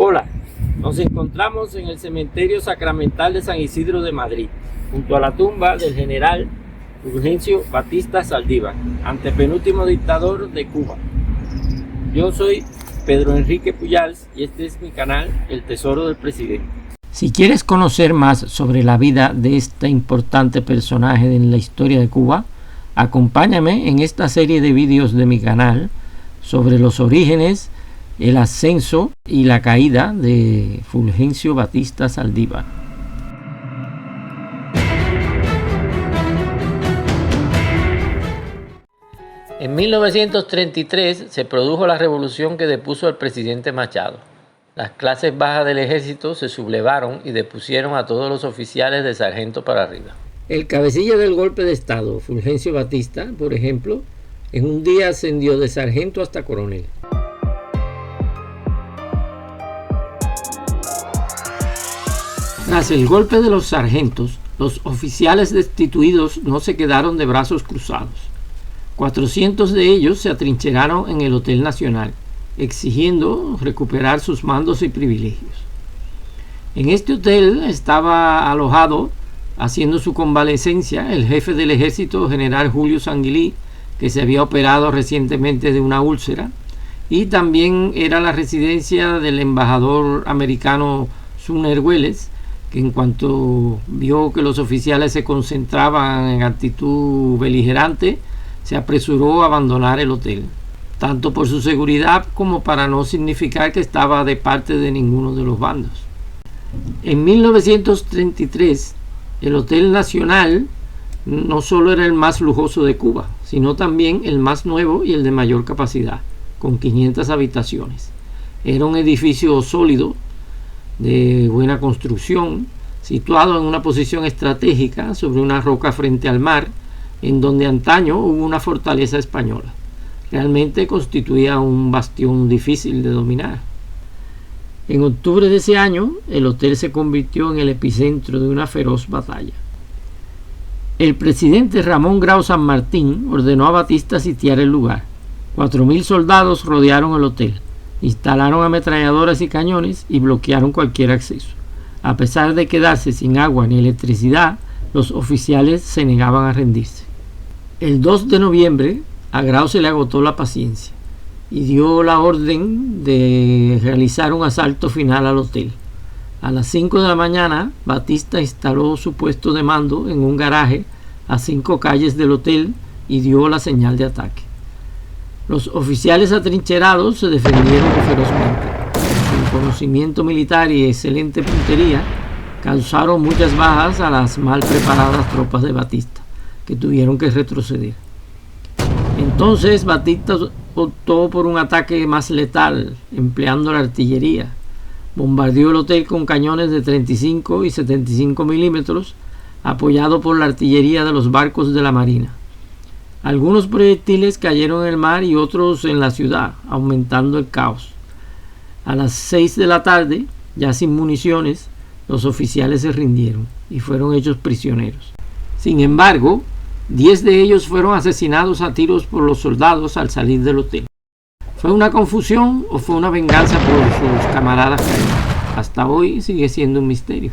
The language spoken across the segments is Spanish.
Hola, nos encontramos en el cementerio sacramental de San Isidro de Madrid, junto a la tumba del general Fulgencio Batista Saldívar, antepenúltimo dictador de Cuba. Yo soy Pedro Enrique Pujals y este es mi canal, El Tesoro del Presidente. Si quieres conocer más sobre la vida de este importante personaje en la historia de Cuba, acompáñame en esta serie de vídeos de mi canal sobre los orígenes, el ascenso y la caída de Fulgencio Batista Saldívar. En 1933 se produjo la revolución que depuso al presidente Machado. Las clases bajas del ejército se sublevaron y depusieron a todos los oficiales de sargento para arriba. El cabecilla del golpe de Estado, Fulgencio Batista, por ejemplo, en un día ascendió de sargento hasta coronel. Tras el golpe de los sargentos, los oficiales destituidos no se quedaron de brazos cruzados. 400 de ellos se atrincheraron en el Hotel Nacional, exigiendo recuperar sus mandos y privilegios. En este hotel estaba alojado, haciendo su convalecencia, el jefe del ejército, general Julio Sanguilí, que se había operado recientemente de una úlcera, y también era la residencia del embajador americano Sumner Welles, que en cuanto vio que los oficiales se concentraban en actitud beligerante, se apresuró a abandonar el hotel, tanto por su seguridad como para no significar que estaba de parte de ninguno de los bandos. En 1933, el Hotel Nacional no solo era el más lujoso de Cuba, sino también el más nuevo y el de mayor capacidad, con 500 habitaciones. Era un edificio sólido, de buena construcción, situado en una posición estratégica sobre una roca frente al mar, en donde antaño hubo una fortaleza española. Realmente constituía un bastión difícil de dominar. En octubre de ese año, el hotel se convirtió en el epicentro de una feroz batalla. El presidente Ramón Grau San Martín ordenó a Batista sitiar el lugar. 4.000 soldados rodearon el hotel, instalaron ametralladoras y cañones y bloquearon cualquier acceso. A pesar de quedarse sin agua ni electricidad, los oficiales se negaban a rendirse. El 2 de noviembre, a Grau se le agotó la paciencia y dio la orden de realizar un asalto final al hotel. A las 5 de la mañana, Batista instaló su puesto de mando en un garaje a 5 calles del hotel y dio la señal de ataque. Los oficiales atrincherados se defendieron ferozmente. Con conocimiento militar y excelente puntería, causaron muchas bajas a las mal preparadas tropas de Batista, que tuvieron que retroceder. Entonces Batista optó por un ataque más letal, empleando la artillería. Bombardeó el hotel con cañones de 35 y 75 milímetros, apoyado por la artillería de los barcos de la Marina. Algunos proyectiles cayeron en el mar y otros en la ciudad, aumentando el caos. A las 6 de la tarde, ya sin municiones, los oficiales se rindieron y fueron hechos prisioneros. Sin embargo, 10 de ellos fueron asesinados a tiros por los soldados al salir del hotel. ¿Fue una confusión o fue una venganza por sus camaradas caídos? Hasta hoy sigue siendo un misterio.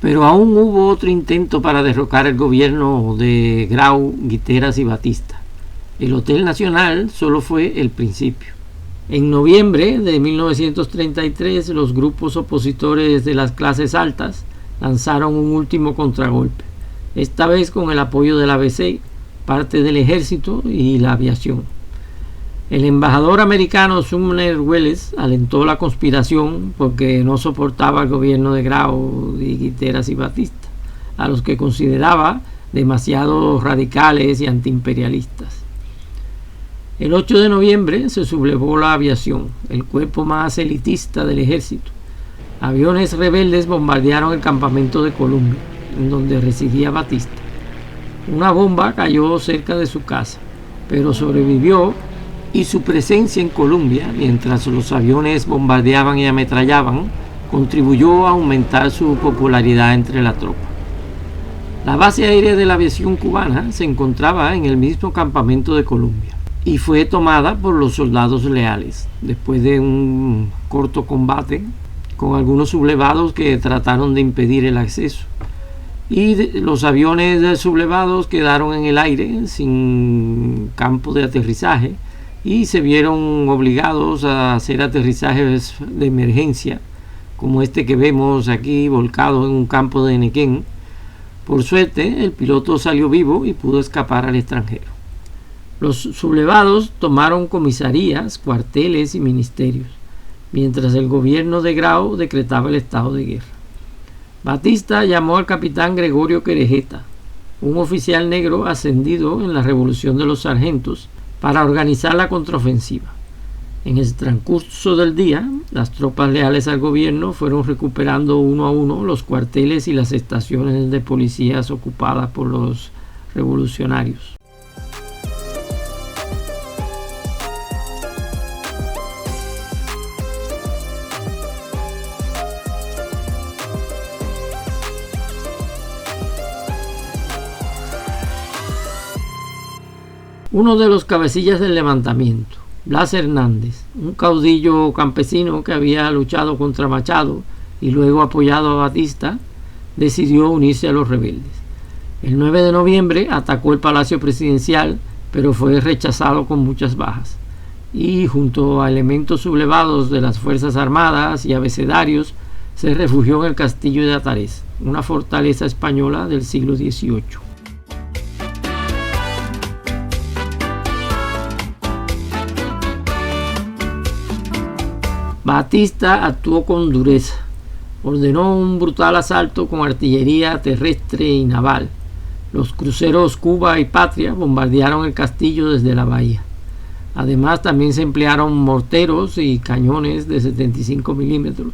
Pero aún hubo otro intento para derrocar el gobierno de Grau, Guiteras y Batista. El Hotel Nacional solo fue el principio. En noviembre de 1933, los grupos opositores de las clases altas lanzaron un último contragolpe, esta vez con el apoyo del ABC, parte del ejército y la aviación. El embajador americano Sumner Welles alentó la conspiración porque no soportaba el gobierno de Grau, de Guiteras y Batista, a los que consideraba demasiado radicales y antiimperialistas. El 8 de noviembre se sublevó la aviación, el cuerpo más elitista del ejército. Aviones rebeldes bombardearon el campamento de Columbia, en donde residía Batista. Una bomba cayó cerca de su casa, pero sobrevivió, y su presencia en Columbia, mientras los aviones bombardeaban y ametrallaban, contribuyó a aumentar su popularidad entre la tropa. La base aérea de la aviación cubana se encontraba en el mismo campamento de Columbia y fue tomada por los soldados leales, después de un corto combate con algunos sublevados que trataron de impedir el acceso. Y los aviones sublevados quedaron en el aire sin campo de aterrizaje y se vieron obligados a hacer aterrizajes de emergencia, como este que vemos aquí volcado en un campo de Nequén. Por suerte, el piloto salió vivo y pudo escapar al extranjero. Los sublevados tomaron comisarías, cuarteles y ministerios, mientras el gobierno de Grau decretaba el estado de guerra. Batista llamó al capitán Gregorio Querejeta, un oficial negro ascendido en la Revolución de los Sargentos, para organizar la contraofensiva. En el transcurso del día, las tropas leales al gobierno fueron recuperando uno a uno los cuarteles y las estaciones de policías ocupadas por los revolucionarios. Uno de los cabecillas del levantamiento, Blas Hernández, un caudillo campesino que había luchado contra Machado y luego apoyado a Batista, decidió unirse a los rebeldes. El 9 de noviembre atacó el Palacio Presidencial, pero fue rechazado con muchas bajas, y junto a elementos sublevados de las Fuerzas Armadas y abecedarios, se refugió en el castillo de Atarés, una fortaleza española del siglo XVIII. Batista actuó con dureza. Ordenó un brutal asalto con artillería terrestre y naval. Los cruceros Cuba y Patria bombardearon el castillo desde la bahía. Además, también se emplearon morteros y cañones de 75 milímetros.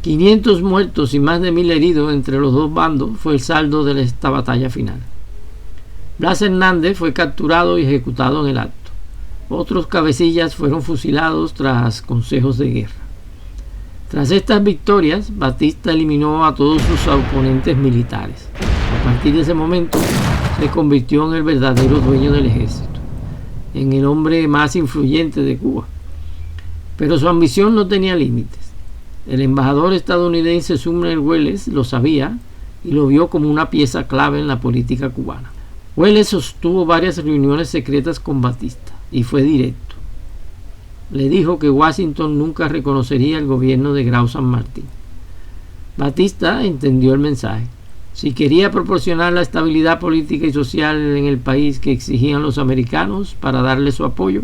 500 muertos y más de 1000 heridos entre los dos bandos fue el saldo de esta batalla final. Blas Hernández fue capturado y ejecutado en el acto. Otros cabecillas fueron fusilados tras consejos de guerra. Tras estas victorias, Batista eliminó a todos sus oponentes militares. A partir de ese momento, se convirtió en el verdadero dueño del ejército, en el hombre más influyente de Cuba. Pero su ambición no tenía límites. El embajador estadounidense Sumner Welles lo sabía y lo vio como una pieza clave en la política cubana. Welles sostuvo varias reuniones secretas con Batista y fue directo. Le dijo que Washington nunca reconocería el gobierno de Grau San Martín. Batista entendió el mensaje. Si quería proporcionar la estabilidad política y social en el país que exigían los americanos para darle su apoyo,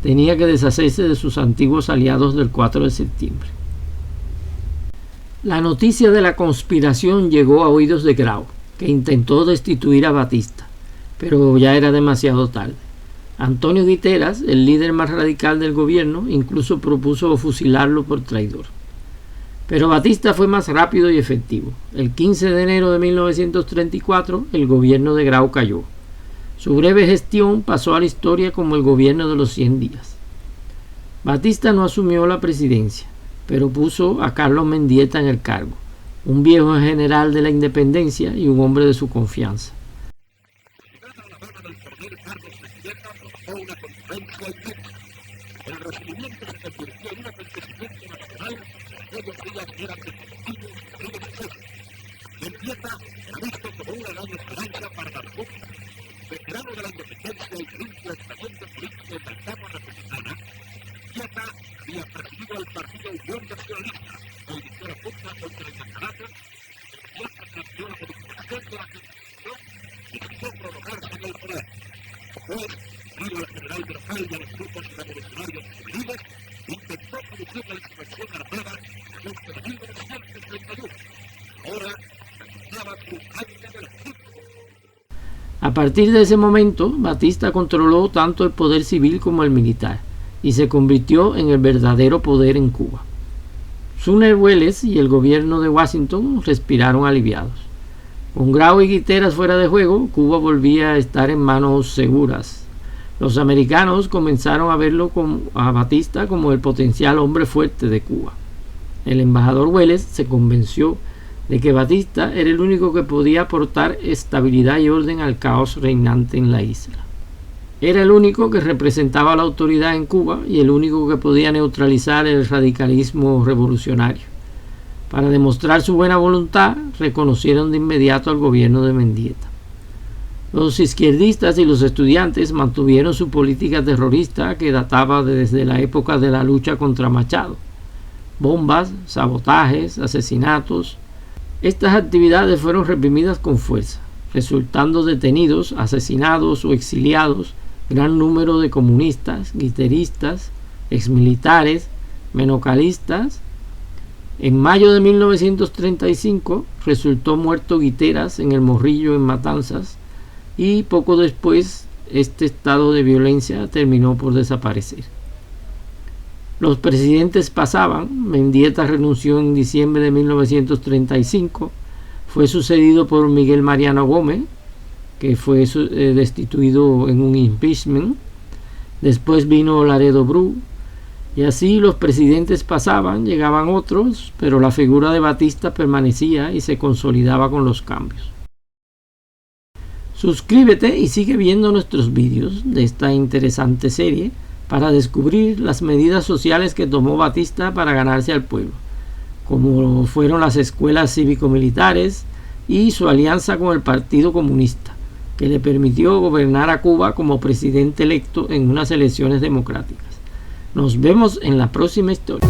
tenía que deshacerse de sus antiguos aliados del 4 de septiembre. La noticia de la conspiración llegó a oídos de Grau, que intentó destituir a Batista, pero ya era demasiado tarde. Antonio Guiteras, el líder más radical del gobierno, incluso propuso fusilarlo por traidor. Pero Batista fue más rápido y efectivo. El 15 de enero de 1934, el gobierno de Grau cayó. Su breve gestión pasó a la historia como el gobierno de los 100 días. Batista no asumió la presidencia, pero puso a Carlos Mendieta en el cargo, un viejo general de la independencia y un hombre de su confianza. El recibimiento se convirtió en un acontecimiento nacional. Aquellos días eran definitivos y beneficiosos. Mendieta era visto como una gran esperanza para la República. Veterano de la independencia y limpio expediente político en la Cámara Republicana, Mendieta había presidido al partido Unión Nacionalista, que inició la puja contra el Caracas. Mendieta cambió la modificación de la Constitución y quiso prolongarse en el poder. Después, unido al general Grajal y a los grupos revolucionarios juveniles, intentó conducir la insurrección armada desde 1931. Ahora, anunciaba su año de la partir de ese momento, Batista controló tanto el poder civil como el militar y se convirtió en el verdadero poder en Cuba. Sumner Welles y el gobierno de Washington respiraron aliviados. Con Grau y Guiteras fuera de juego, Cuba volvía a estar en manos seguras. Los americanos comenzaron a verlo a Batista como el potencial hombre fuerte de Cuba. El embajador Welles se convenció de que Batista era el único que podía aportar estabilidad y orden al caos reinante en la isla. Era el único que representaba la autoridad en Cuba y el único que podía neutralizar el radicalismo revolucionario. Para demostrar su buena voluntad, reconocieron de inmediato al gobierno de Mendieta. Los izquierdistas y los estudiantes mantuvieron su política terrorista que databa desde la época de la lucha contra Machado. Bombas, sabotajes, asesinatos. Estas actividades fueron reprimidas con fuerza, resultando detenidos, asesinados o exiliados gran número de comunistas, guiteristas, exmilitares, menocalistas. En mayo de 1935 resultó muerto Guiteras en El Morrillo, en Matanzas, y poco después este estado de violencia terminó por desaparecer. Los presidentes pasaban. Mendieta renunció en diciembre de 1935, fue sucedido por Miguel Mariano Gómez, que fue destituido en un impeachment. Después vino Laredo Bru, y así los presidentes pasaban, llegaban otros, pero la figura de Batista permanecía y se consolidaba con los cambios. Suscríbete y sigue viendo nuestros vídeos de esta interesante serie para descubrir las medidas sociales que tomó Batista para ganarse al pueblo, como fueron las escuelas cívico-militares y su alianza con el Partido Comunista, que le permitió gobernar a Cuba como presidente electo en unas elecciones democráticas. Nos vemos en la próxima historia.